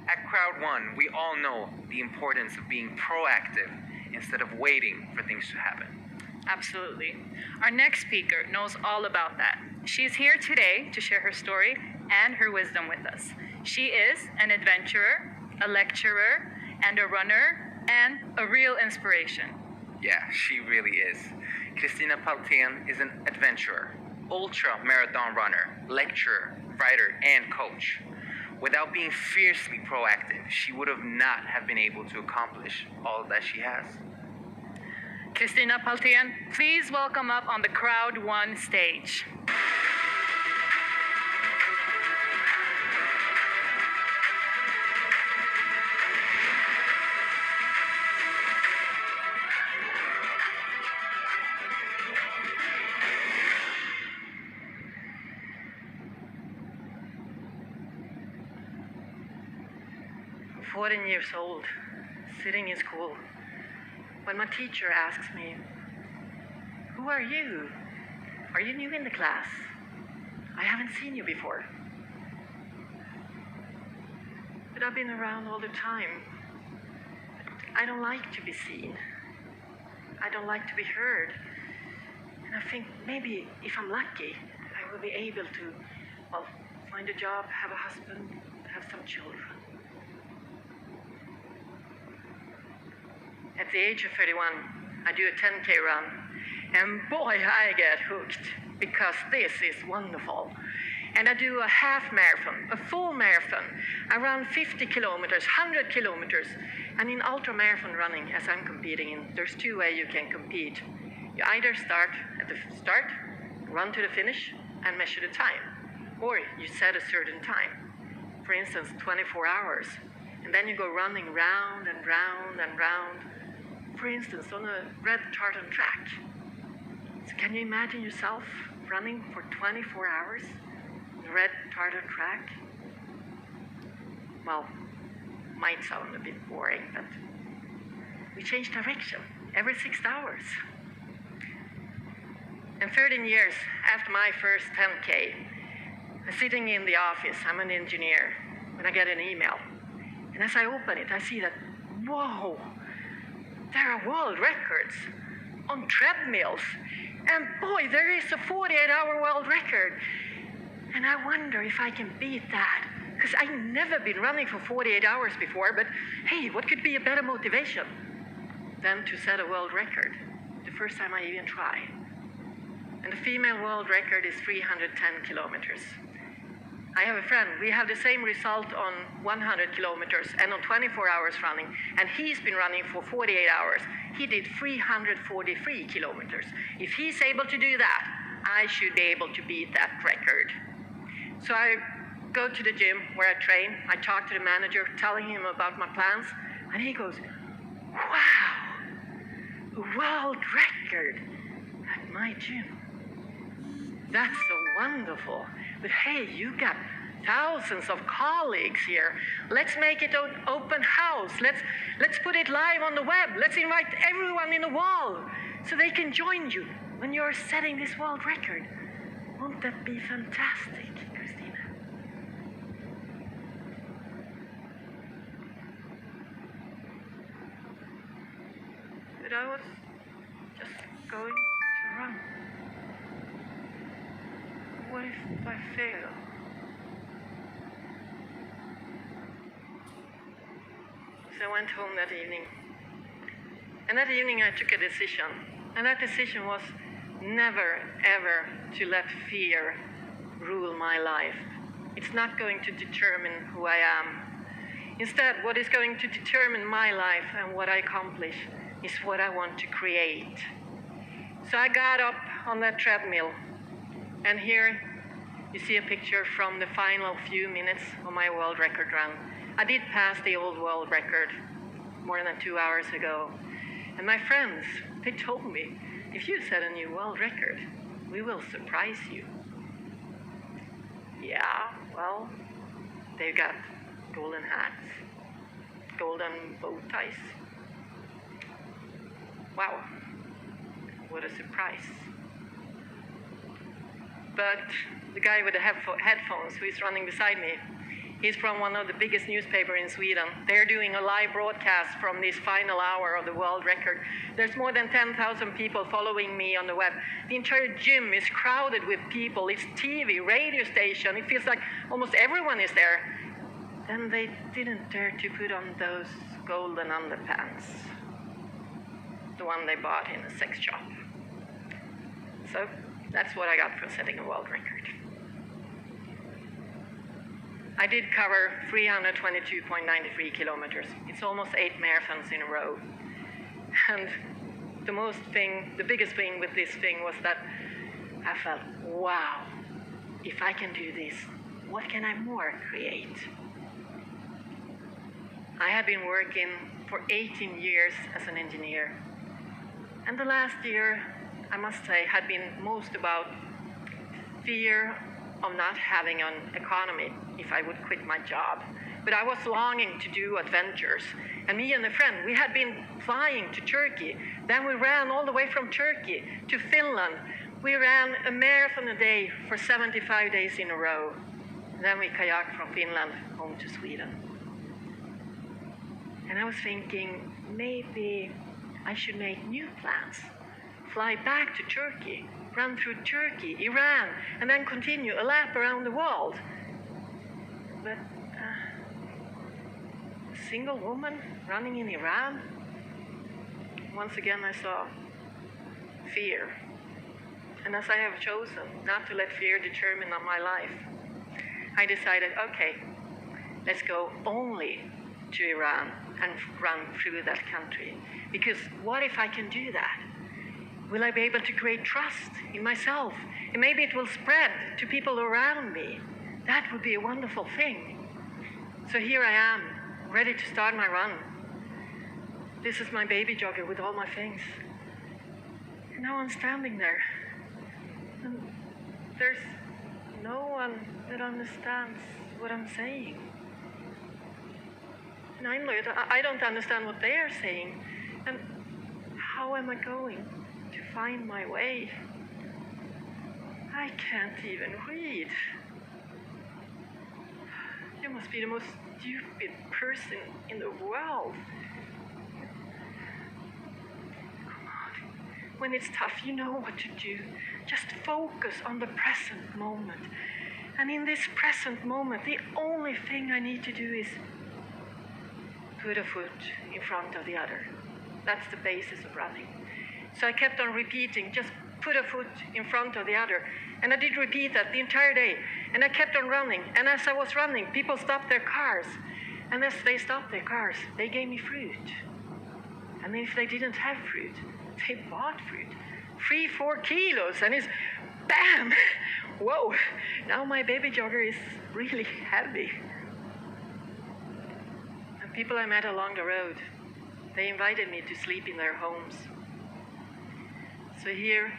At Crowd One, we all know the importance of being proactive instead of waiting for things to happen. Absolutely. Our next speaker knows all about that. She is here today to share her story and her wisdom with us. She is an adventurer, a lecturer, and a runner, and a real inspiration. Yeah, she really is. Kristina Paltén is an adventurer, ultra marathon runner, lecturer, writer, and coach. Without being fiercely proactive, she would not have been able to accomplish all that she has. Kristina Paltén, please welcome up on the Crowd One stage. I'm 14 years old, sitting in school, when my teacher asks me, "Who are you? Are you new in the class? I haven't seen you before." But I've been around all the time. I don't like to be seen. I don't like to be heard. And I think maybe if I'm lucky, I will be able to, well, find a job, have a husband, have some children. At the age of 31, I do a 10K run, and boy, I get hooked, because this is wonderful. And I do a half marathon, a full marathon. I run 50 kilometers, 100 kilometers, and in ultra marathon running, as I'm competing in, there's two ways you can compete. You either start at the start, run to the finish, and measure the time, or you set a certain time, for instance, 24 hours, and then you go running round and round and round, for instance, on a red tartan track. So can you imagine yourself running for 24 hours on a red tartan track? Well, might sound a bit boring, but we change direction every 6 hours. And 13 years after my first 10K, I'm sitting in the office, I'm an engineer, when I get an email. And as I open it, I see that, whoa, there are world records on treadmills. And boy, there is a 48-hour world record. And I wonder if I can beat that. Because I've never been running for 48 hours before, but hey, what could be a better motivation than to set a world record? The first time I even try. And the female world record is 310 kilometers. I have a friend, we have the same result on 100 kilometers and on 24 hours running, and he's been running for 48 hours. He did 343 kilometers. If he's able to do that, I should be able to beat that record. So I go to the gym where I train, I talk to the manager, telling him about my plans, and he goes, "Wow, a world record at my gym. That's so wonderful. But hey, you got thousands of colleagues here. Let's make it an open house. Let's put it live on the web. Let's invite everyone in the world so they can join you when you're setting this world record. Won't that be fantastic, Kristina?" But I was just going to run. What if I fail? So I went home that evening. And that evening I took a decision. And that decision was never, ever to let fear rule my life. It's not going to determine who I am. Instead, what is going to determine my life and what I accomplish is what I want to create. So I got up on that treadmill. And here you see a picture from the final few minutes of my world record run. I did pass the old world record more than 2 hours ago. And my friends, they told me, if you set a new world record, we will surprise you. Yeah, well, they've got golden hats, golden bow ties. Wow, what a surprise. But the guy with the headphones who is running beside me, He's from one of the biggest newspapers in Sweden. They're doing a live broadcast from this final hour of the world record. There's more than 10,000 people following me on the web. The entire gym is crowded with people. It's TV, radio station. It feels like almost everyone is there. Then they didn't dare to put on those golden underpants. The one they bought in a sex shop. So that's what I got for setting a world record. I did cover 322.93 kilometers. It's almost 8 marathons in a row. And the biggest thing with this thing was that I felt, wow, if I can do this, what can I more create? I had been working for 18 years as an engineer. And the last year, I must say, had been most about fear of not having an economy if I would quit my job. But I was longing to do adventures. And me and a friend, we had been flying to Turkey. Then we ran all the way from Turkey to Finland. We ran a marathon a day for 75 days in a row. Then we kayaked from Finland home to Sweden. And I was thinking, maybe I should make new plans. Fly back to Turkey, run through Turkey, Iran, and then continue a lap around the world. But a single woman running in Iran? Once again I saw fear. And as I have chosen not to let fear determine my life, I decided, okay, let's go only to Iran and run through that country. Because what if I can do that? Will I be able to create trust in myself? And maybe it will spread to people around me. That would be a wonderful thing. So here I am, ready to start my run. This is my baby jogger with all my things. And now I'm standing there. And there's no one that understands what I'm saying. And I don't understand what they are saying. And how am I going to find my way? I can't even read. You must be the most stupid person in the world. Come on. When it's tough, you know what to do. Just focus on the present moment. And in this present moment, the only thing I need to do is put a foot in front of the other. That's the basis of running. So I kept on repeating, just put a foot in front of the other. And I did repeat that the entire day. And I kept on running. And as I was running, people stopped their cars. And as they stopped their cars, they gave me fruit. And if they didn't have fruit, they bought fruit. 3-4 kilos. And it's bam! Whoa! Now my baby jogger is really heavy. And people I met along the road, they invited me to sleep in their homes. So here,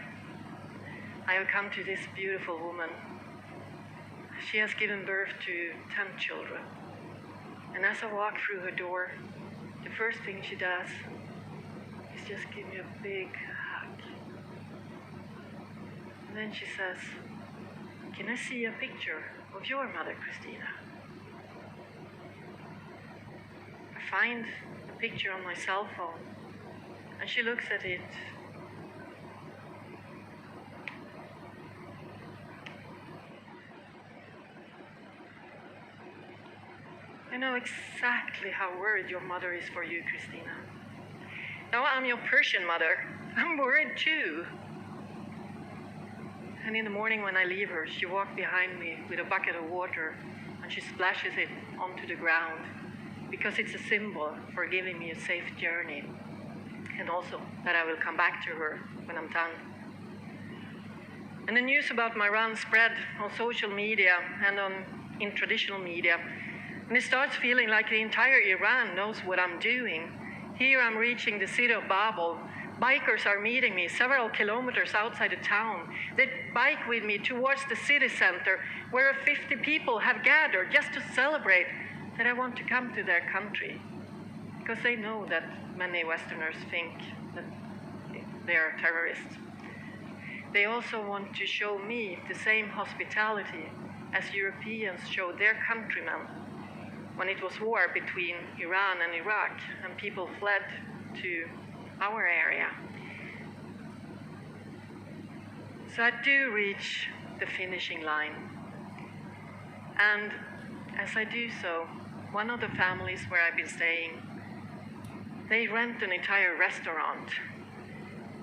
I have come to this beautiful woman. She has given birth to 10 children. And as I walk through her door, the first thing she does is just give me a big hug. And then she says, "Can I see a picture of your mother, Christina?" I find a picture on my cell phone, and she looks at it. I know exactly how worried your mother is for you, Christina. Now I'm your Persian mother. I'm worried too. And in the morning when I leave her, she walks behind me with a bucket of water and she splashes it onto the ground because it's a symbol for giving me a safe journey and also that I will come back to her when I'm done. And the news about my run spread on social media and in traditional media. And it starts feeling like the entire Iran knows what I'm doing. Here I'm reaching the city of Babel. Bikers are meeting me several kilometers outside the town. They bike with me towards the city center where 50 people have gathered just to celebrate that I want to come to their country. Because they know that many Westerners think that they are terrorists. They also want to show me the same hospitality as Europeans show their countrymen when it was war between Iran and Iraq, and people fled to our area. So I do reach the finishing line. And as I do so, one of the families where I've been staying, they rent an entire restaurant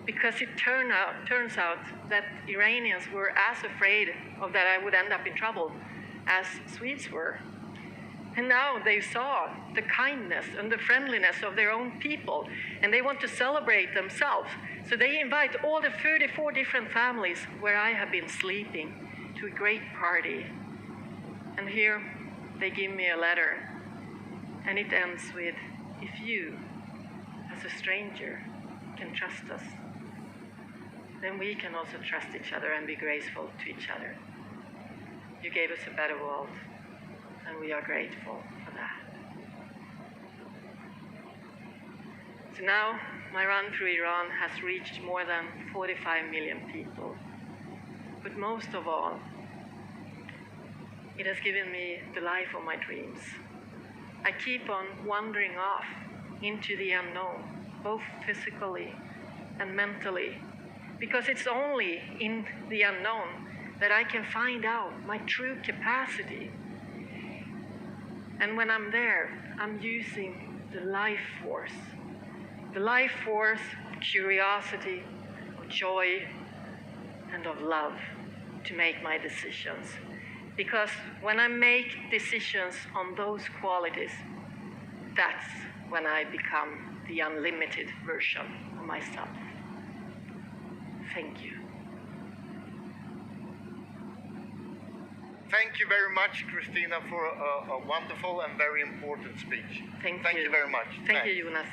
because it turns out that Iranians were as afraid of that I would end up in trouble as Swedes were. And now they saw the kindness and the friendliness of their own people, and they want to celebrate themselves. So they invite all the 34 different families where I have been sleeping to a great party. And here they give me a letter, and it ends with, "If you, as a stranger, can trust us, then we can also trust each other and be graceful to each other. You gave us a better world, and we are grateful for that." So now, my run through Iran has reached more than 45 million people. But most of all, it has given me the life of my dreams. I keep on wandering off into the unknown, both physically and mentally, because it's only in the unknown that I can find out my true capacity. And when I'm there, I'm using the life force of curiosity, of joy, and of love to make my decisions. Because when I make decisions on those qualities, that's when I become the unlimited version of myself. Thank you. Thank you very much, Kristina, for a wonderful and very important speech. Thank you you very much. Thank Thanks. you, Jonas.